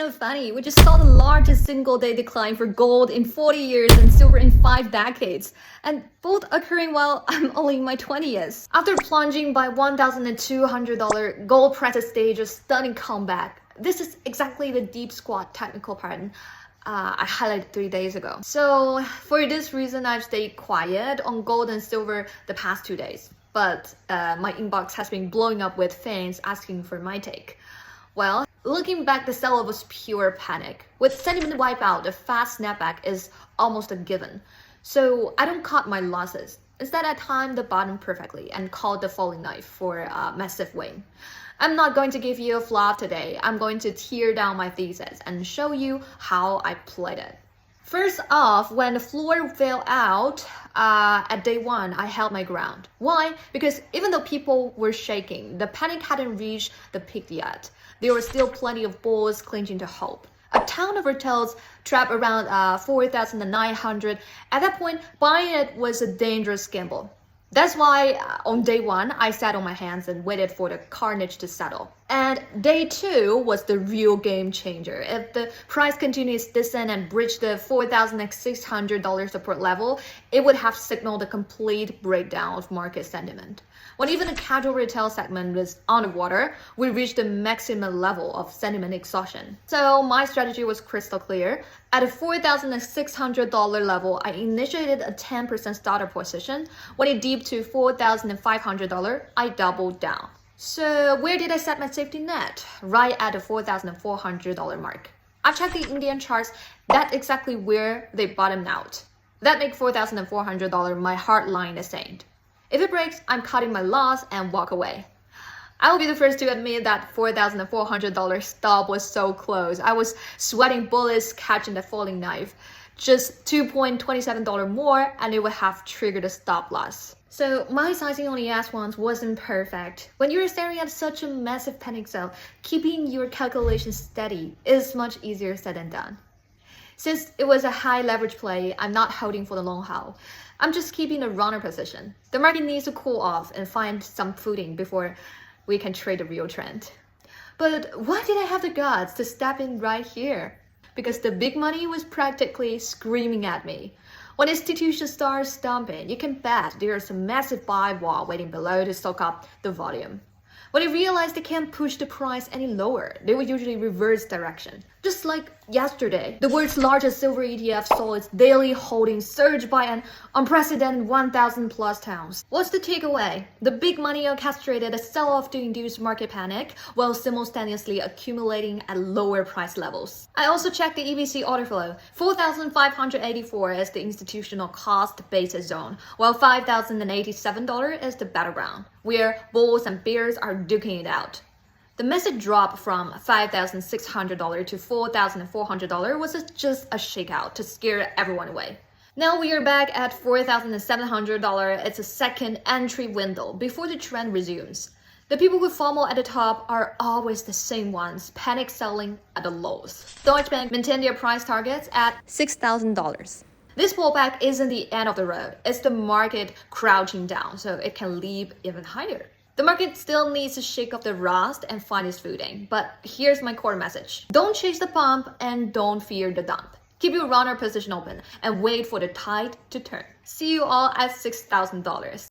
kind of funny. We just saw the largest single-day decline for gold in 40 years and silver in 5 decades, and both occurring while I'm only in my 20s. After plunging by $1,200, gold prices staged a stunning comeback. This is exactly the deep squat technical pattern I highlighted 3 days ago. So for this reason, I've stayed quiet on gold and silver the past 2 days. But my inbox has been blowing up with fans asking for my take. Well, looking back, the sell-off was pure panic. With sentiment wipeout, the fast snapback is almost a given. So I don't cut my losses. Instead, I timed the bottom perfectly and called the falling knife for a massive win. I'm not going to give you a fluff today. I'm going to tear down my thesis and show you how I played it. First off, when the floor fell out at day one, I held my ground. Why? Because even though people were shaking, the panic hadn't reached the peak yet. There were still plenty of bulls clinging to hope. A ton of retails trapped around 4,900. At that point, buying it was a dangerous gamble. That's why on day one, I sat on my hands and waited for the carnage to settle. And day two was the real game changer. If the price continues descent and breached the $4,600 support level, it would have signaled a complete breakdown of market sentiment. When even the casual retail segment was underwater, we reached the maximum level of sentiment exhaustion. So my strategy was crystal clear. At a $4,600 level, I initiated a 10% starter position. When it dipped to $4,500, I doubled down. So where did I set my safety net? Right at the $4,400 mark. I've checked the Indian charts. That's exactly where they bottomed out. That makes $4,400 my hard line in the sand. If it breaks, I'm cutting my loss and walk away. I will be the first to admit that $4,400 stop was so close. I was sweating bullets catching the falling knife. Just $2.27 more and it would have triggered a stop loss. So my sizing on the S1s wasn't perfect. When you're staring at such a massive panic sell, keeping your calculations steady is much easier said than done. Since it was a high leverage play, I'm not holding for the long haul. I'm just keeping a runner position. The market needs to cool off and find some footing before we can trade the real trend. But why did I have the guts to step in right here? Because the big money was practically screaming at me. When institutions start stomping, you can bet there's a massive buy wall waiting below to soak up the volume. When they realize they can't push the price any lower, they will usually reverse direction. Just like yesterday, the world's largest silver ETF saw its daily holdings surge by an unprecedented 1,000 plus tons. What's the takeaway? The big money orchestrated a sell-off to induce market panic while simultaneously accumulating at lower price levels. I also checked the EBC order flow. 4,584 is the institutional cost basis zone, while $5,087 is the battleground, where bulls and bears are duking it out. The massive drop from $5,600 to $4,400 was just a shakeout to scare everyone away. Now we are back at $4,700. It's a second entry window before the trend resumes. The people who FOMO at the top are always the same ones, panic selling at the lows. Deutsche Bank maintained their price targets at $6,000. This pullback isn't the end of the road. It's the market crouching down, so it can leap even higher. The market still needs to shake off the rust and find its footing. But here's my core message. Don't chase the pump and don't fear the dump. Keep your runner position open and wait for the tide to turn. See you all at $6,000.